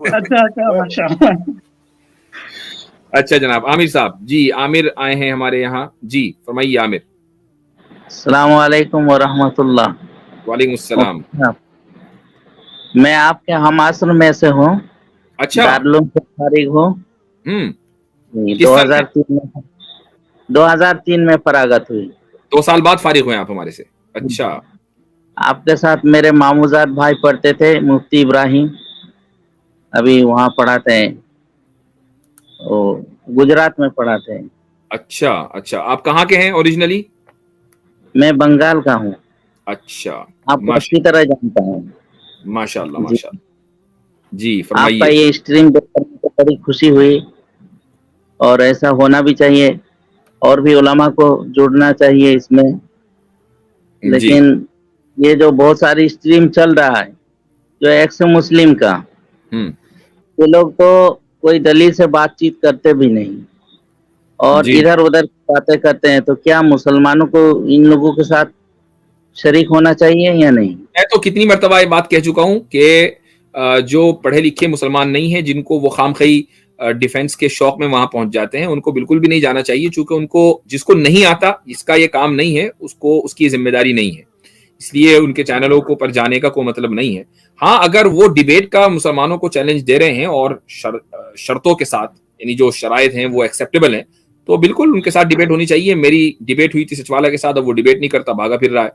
अच्छा माशाल्लाह। अच्छा जनाब आमिर साहब, जी आमिर आए हैं हमारे यहाँ, जी फरमाइए आमिर। अस्सलाम वालेकुम व रहमतुल्लाह। वालेकुम अस्सलाम। मैं आपके हम आश्रम में से हूँ, अच्छा, दारुल से फारिग हूँ। किस साल में? 2003 में फरागत हुई। 2 साल बाद फारिग हुए आप हमारे से। अच्छा, आपके साथ मेरे मामूजाद भाई पढ़ते थे, मुफ्ती इब्राहिम, अभी वहाँ पढ़ाते हैं, वो गुजरात में पढ़ाते हैं। अच्छा अच्छा, आप कहाँ के हैं ओरिजिनली? मैं बंगाल का हूँ। अच्छा, आपको अच्छी तरह जानता हूँ। माशाल्लाह जी, माशाल्लाह। जी आपका फरमाइए। ये स्ट्रीम देखकर मुझे बड़ी खुशी हुई, और ऐसा होना भी चाहिए, और भी उलमा को जुड़ना चाहिए इसमें। जी लेकिन ये जो बहुत सारी स्ट्रीम चल रहा है, जो एक्स मुस्लिम का, ये लोग तो कोई दलील से बातचीत करते भी नहीं, और जी इधर उधर बातें करते हैं। तो क्या मुसलमानों को इन लोगों के साथ शरीक होना चाहिए या नहीं? मैं तो कितनी मर्तबा ये बात कह चुका हूँ कि जो पढ़े लिखे मुसलमान नहीं है, जिनको वो खामखई डिफेंस के शौक में वहां पहुंच जाते हैं, उनको बिल्कुल भी नहीं जाना चाहिए, चूंकि उनको जिसको नहीं आता, जिसका ये काम नहीं है, उसको उसकी जिम्मेदारी नहीं है, इसलिए उनके चैनलों को पर जाने का कोई मतलब नहीं है। हाँ, अगर वो डिबेट का मुसलमानों को चैलेंज दे रहे हैं और शर्तों के साथ, यानी जो शराइत हैं वो एक्सेप्टेबल हैं, तो बिल्कुल उनके साथ डिबेट होनी चाहिए। मेरी डिबेट हुई थी सचवाला के साथ, अब वो डिबेट नहीं करता, भागा फिर रहा है।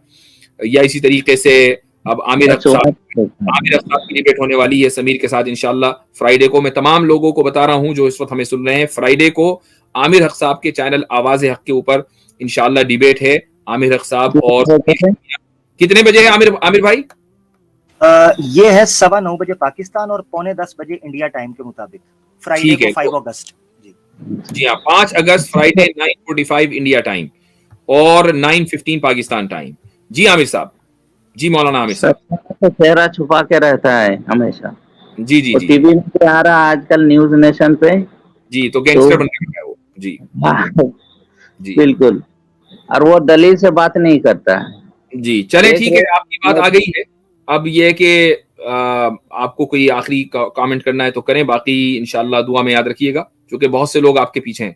या इसी तरीके से अब आमिर हक साहब की डिबेट होने वाली है समीर के साथ इंशाल्लाह फ्राइडे को। मैं तमाम लोगों को बता रहा हूं जो इस वक्त हमें सुन रहे हैं, फ्राइडे को आमिर हक साहब के चैनल आवाज हक के ऊपर इंशाल्लाह डिबेट है। आमिर हक साहब और कितने बजे है आमिर भाई? ये है 9:15 बजे पाकिस्तान और 9:45 बजे इंडिया टाइम के मुताबिक, फ्राइडे को 5 अगस्त। जी हाँ, 5 अगस्त फ्राइडे 9:45 इंडिया टाइम और 9:15 पाकिस्तान टाइम। जी आमिर साहब, जी मौलाना आमिर साहब। चेहरा छुपा के रहता है हमेशा। जी जी जी, टीवी में आ रहा है आजकल न्यूज नेशन पे। जी तो गैंगस्टर बन गया है वो। जी जी बिल्कुल, और वो दलील से बात नहीं करता है। जी चले, ठीक है, आपकी बात आ गई है। अब ये है कि आपको कोई आखिरी कमेंट करना है तो करें, बाकी इंशाल्लाह दुआ में याद रखिएगा, क्योंकि बहुत से लोग आपके पीछे हैं।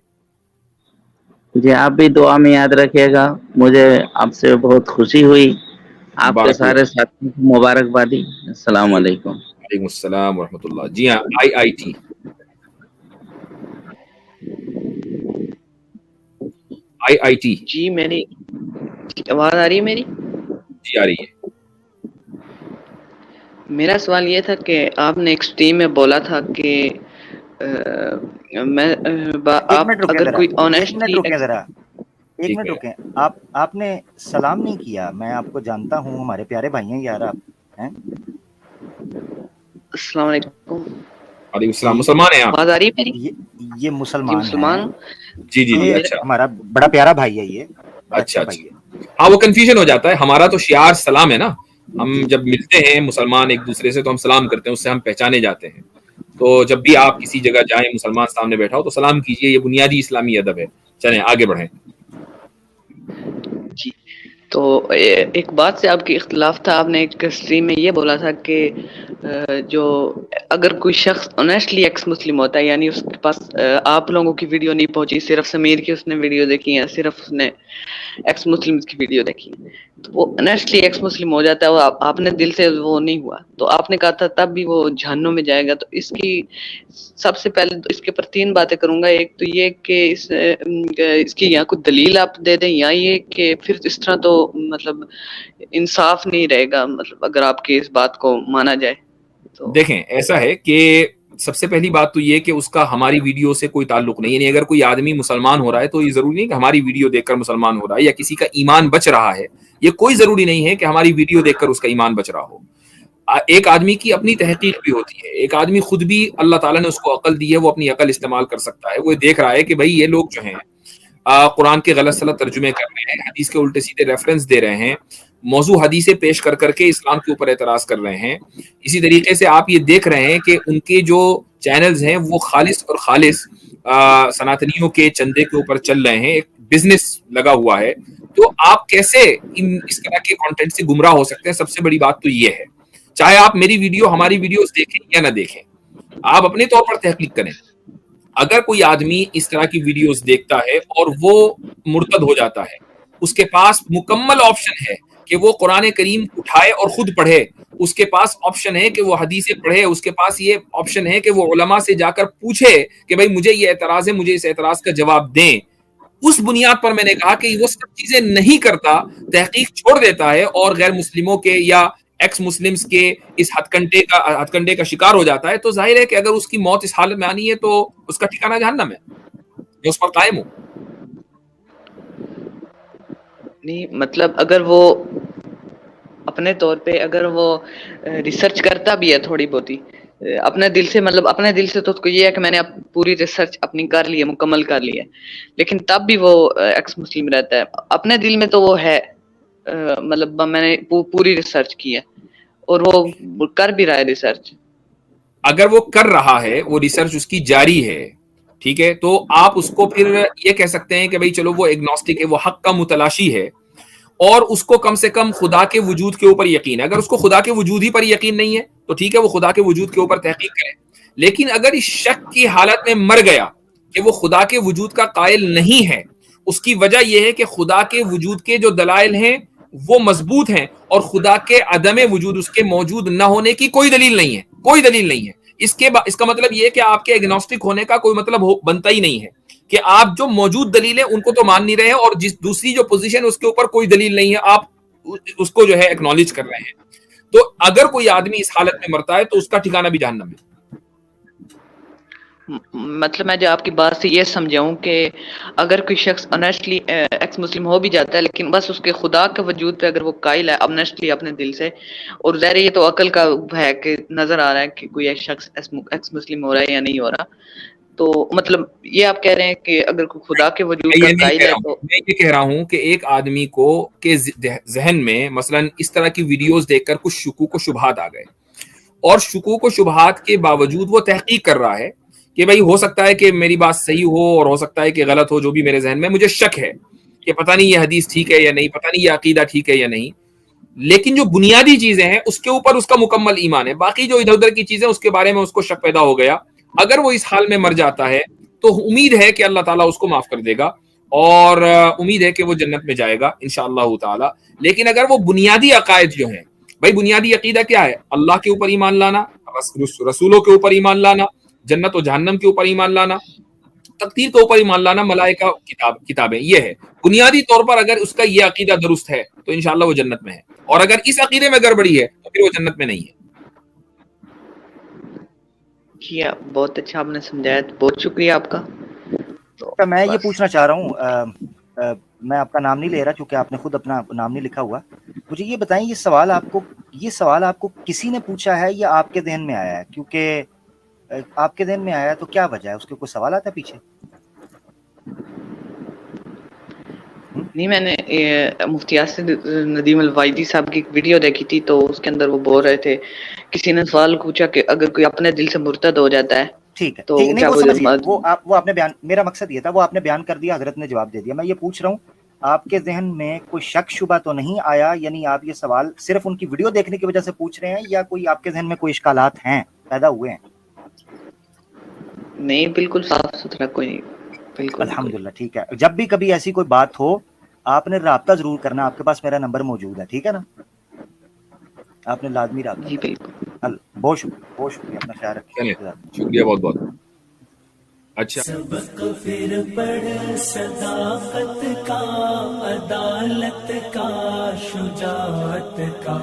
जी, आप भी दुआ में याद रखिएगा। मुझे आपसे बहुत खुशी हुई, आपके सारे साथियों को मुबारकबादी। अस्सलाम वालेकुम। वालेकुम अस्सलाम व रहमतुल्लाह। जी हाँ, IIT जी, मेरी आवाज आ रही है मेरी? जी आ रही है। मेरा सवाल ये था कि आपने एक स्ट्रीम में बोला था कि आप अगर कोई ऑनेस्टली एक मिनट रुकें, आपने सलाम नहीं किया। मैं आपको जानता हूँ, हमारे प्यारे भाई हैं यार, आप हैं। अस्सलाम वालेकुम। वालेकुम सलाम। मुसलमान हैं आप? आवाज आ रही है मेरी? ये मुसलमान जी जी जी। अच्छा, हमारा बड़ा प्यारा भाई है ये। अच्छा भाई है। हाँ, वो कंफ्यूजन हो जाता है। हमारा तो शियार सलाम है ना, हम जब मिलते हैं मुसलमान एक दूसरे से तो हम सलाम करते हैं, उससे हम पहचाने जाते हैं। तो जब भी आप किसी जगह जाएं, मुसलमान सामने बैठा हो तो सलाम कीजिए, ये बुनियादी इस्लामी अदब है। चलें आगे बढ़ें। जी, तो एक बात से आपकी इख्तिलाफ था। आपने एक स्ट्रीम में ये बोला था कि जो अगर कोई शख्स ऑनेस्टली एक्स मुस्लिम होता है, यानी उसके पास आप लोगों की वीडियो नहीं पहुंची, सिर्फ समीर की उसने वीडियो देखी है, सिर्फ उसने एक्स मुस्लिम की वीडियो देखी, तो वो ऑनेस्टली एक्स मुस्लिम हो जाता है। वो आपने दिल से वो नहीं हुआ, तो आपने कहा था तब भी वो जहन्नुम में जाएगा। तो इसकी सबसे पहले तो इसके ऊपर 3 बातें करूंगा। एक तो ये कि इसकी यहाँ कुछ दलील आप दे दें, या ये कि फिर इस तरह तो मतलब इंसाफ नहीं रहेगा, मतलब अगर आपकी इस बात को माना जाए तो। देखें, ऐसा है कि सबसे पहली बात तो ये कि उसका हमारी वीडियो से कोई ताल्लुक नहीं है। यानी अगर कोई आदमी मुसलमान हो रहा है तो ये जरूरी नहीं कि हमारी वीडियो देखकर मुसलमान हो रहा है, या किसी का ईमान बच रहा है, ये कोई जरूरी नहीं है कि हमारी वीडियो देखकर उसका ईमान बच रहा हो। एक आदमी की अपनी तहकीक भी होती है। एक आदमी खुद भी, अल्लाह ताला ने उसको अकल दी है, वो अपनी अकल इस्तेमाल कर सकता है। वो देख रहा है कि भाई ये लोग जो हैं कुरान के गलत सलत तर्जुमे कर रहे हैं, हदीस के उल्टे सीधे रेफरेंस दे रहे हैं, मौजू हदीसें पेश कर करके इस्लाम के ऊपर एतराज कर रहे हैं। इसी तरीके से आप ये देख रहे हैं कि उनके जो चैनल्स हैं वो खालिस और खालिस सनातनियों के चंदे के ऊपर चल रहे हैं, एक बिजनेस लगा हुआ है। तो आप कैसे इस तरह के कंटेंट से गुमराह हो सकते हैं? सबसे बड़ी बात तो ये है, चाहे आप मेरी वीडियो, हमारी वीडियोस देखें या ना देखें, آپ اپنے طور پر تحقیق کریں. اگر کوئی آدمی اس طرح کی ویڈیوز دیکھتا ہے اور وہ مرتد ہو جاتا ہے, اس کے پاس مکمل آپشن ہے کہ وہ قرآن کریم اٹھائے اور خود پڑھے, اس کے پاس آپشن ہے کہ وہ حدیثیں پڑھے, اس کے پاس یہ آپشن ہے کہ وہ علماء سے جا کر پوچھے کہ بھائی مجھے یہ اعتراض ہے, مجھے اس اعتراض کا جواب دیں. اس بنیاد پر میں نے کہا کہ وہ سب چیزیں نہیں کرتا, تحقیق چھوڑ دیتا ہے اور غیر مسلموں کے یا ایکس مسلمز کے اس ہتھ کنڈے کا شکار ہو جاتا ہے, تو ظاہر ہے کہ اگر اس کی موت اس حالت میں آنی ہے تو اس کا ٹھکانہ جہنم ہے. میں اس پر قائم ہوں. نہیں مطلب اگر وہ اپنے طور پہ اگر وہ ریسرچ کرتا بھی ہے تھوڑی بہتی اپنے دل سے, مطلب اپنے دل سے, تو اس کو یہ ہے کہ میں نے پوری ریسرچ اپنی کر لی ہے, مکمل کر لی ہے, لیکن تب بھی وہ ایکس مسلم رہتا ہے. اپنے دل میں تو وہ ہے مطلب میں نے پوری ریسرچ کی ہے اور وہ کر بھی رہا ہے ریسرچ. اگر وہ کر رہا ہے, وہ ریسرچ اس کی جاری ہے, ٹھیک ہے, تو آپ اس کو پھر یہ کہہ سکتے ہیں کہ بھئی چلو وہ ایگنوسٹک ہے, وہ حق کا متلاشی ہے اور اس کو کم سے کم خدا کے وجود کے اوپر یقین ہے. اگر اس کو خدا کے وجود ہی پر یقین نہیں ہے تو ٹھیک ہے, وہ خدا کے وجود کے اوپر تحقیق کرے. لیکن اگر اس شک کی حالت میں مر گیا کہ وہ خدا کے وجود کا قائل نہیں ہے, اس کی وجہ یہ ہے کہ خدا کے وجود کے جو دلائل ہیں وہ مضبوط ہیں اور خدا کے عدم وجود, اس کے موجود نہ ہونے کی کوئی دلیل نہیں ہے, کوئی دلیل نہیں ہے. اس کا مطلب یہ ہے کہ آپ کے ایگنوسٹک ہونے کا کوئی مطلب بنتا ہی نہیں ہے کہ آپ جو موجود دلیل ہے ان کو تو مان نہیں رہے ہیں, اور جس دوسری جو پوزیشن اس کے اوپر کوئی دلیل نہیں ہے آپ اس کو جو ہے ایکنالج کر رہے ہیں. تو اگر کوئی آدمی اس حالت میں مرتا ہے تو اس کا ٹھکانہ بھی جہنم ہے. مطلب میں جو آپ کی بات سے یہ سمجھاؤں کہ اگر کوئی شخص انیسٹلی ایکس مسلم ہو بھی جاتا ہے لیکن بس اس کے خدا کے وجود پہ اگر وہ قائل ہے انیسٹلی اپنے دل سے, اور ظاہر یہ تو عقل کا ہے کہ نظر آ رہا ہے کہ کوئی ایک شخص ایکس مسلم ہو رہا ہے یا نہیں ہو رہا, تو مطلب یہ آپ کہہ رہے ہیں کہ اگر کوئی خدا کے وجود کا قائل ہے تو میں یہ کہہ رہا ہوں کہ ایک آدمی کو کے ذہن میں مثلا اس طرح کی ویڈیوز دیکھ کر کچھ شکوک و شبہات آ گئے, اور شکوک و شبہات کے باوجود وہ تحقیق کر رہا ہے کہ بھئی ہو سکتا ہے کہ میری بات صحیح ہو اور ہو سکتا ہے کہ غلط ہو, جو بھی میرے ذہن میں مجھے شک ہے کہ پتہ نہیں یہ حدیث ٹھیک ہے یا نہیں, پتہ نہیں یہ عقیدہ ٹھیک ہے یا نہیں, لیکن جو بنیادی چیزیں ہیں اس کے اوپر اس کا مکمل ایمان ہے. باقی جو ادھر ادھر کی چیزیں اس کے بارے میں اس کو شک پیدا ہو گیا, اگر وہ اس حال میں مر جاتا ہے تو امید ہے کہ اللہ تعالیٰ اس کو معاف کر دے گا اور امید ہے کہ وہ جنت میں جائے گا انشاءاللہ تعالی. لیکن اگر وہ بنیادی عقائد جو ہیں, بھائی بنیادی عقیدہ کیا ہے؟ اللہ کے اوپر ایمان لانا, رسولوں کے اوپر ایمان لانا, جنت و جہنم کے اوپر ایمان لانا, تقدیر کے اوپر ایمان لانا, ملائکہ کتابیں, یہ ہے بنیادی طور پر. اگر اس کا یہ عقیدہ درست ہے تو انشاءاللہ وہ جنت میں ہے, اور اگر اس عقیدے میں گڑبڑی ہے تو پھر وہ جنت میں نہیں ہے. کیا بہت اچھا آپ نے سمجھایا, بہت شکریہ آپ کا. تو میں یہ پوچھنا چاہ رہا ہوں, میں آپ کا نام نہیں لے رہا کیونکہ آپ نے خود اپنا نام نہیں لکھا ہوا, مجھے یہ بتائیں یہ سوال آپ کو کسی نے پوچھا ہے یا آپ کے ذہن میں آیا ہے؟ کیونکہ آپ کے ذہن میں آیا تو کیا وجہ ہے, اس کے کوئی سوال آتا ہے پیچھے؟ نہیں, میں نے مفتی یاسر ندیم الوائدی صاحب کی ویڈیو دیکھی تھی, تو اس کے اندر وہ بول رہے تھے, کسی نے سوال پوچھا کہ اگر کوئی اپنے دل سے مرتد ہو جاتا ہے, ٹھیک ہے, تو نہیں وہ سمجھ گیا, وہ آپ نے بیان, میرا مقصد یہ تھا, وہ آپ نے بیان کر دیا, حضرت نے جواب دے دیا. میں یہ پوچھ رہا ہوں آپ کے ذہن میں کوئی شک شبہ تو نہیں آیا؟ یعنی آپ یہ سوال صرف ان کی ویڈیو دیکھنے کی وجہ سے پوچھ رہے ہیں یا کوئی آپ کے ذہن میں کوئی اشکالات ہیں, پیدا ہوئے ہیں؟ نہیں, بالکل صاف ستھرا, کوئی نہیں, بالکل الحمدللہ. ٹھیک ہے, جب بھی کبھی ایسی کوئی بات ہو آپ نے رابطہ ضرور کرنا, آپ کے پاس میرا نمبر موجود ہے, ٹھیک ہے نا, آپ نے لازمی رابطہ. جی بالکل. بہت شکریہ, اپنا خیال رکھیے. شکریہ بہت بہت. اچھا, سبق پھر پڑھ صداقت کا, عدالت کا, شجاعت کا,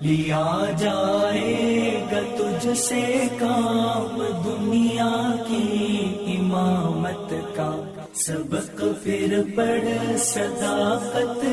لیا جائے گا تجھ سے کام دنیا کی امامت کا. سبق پھر پڑھ صداقت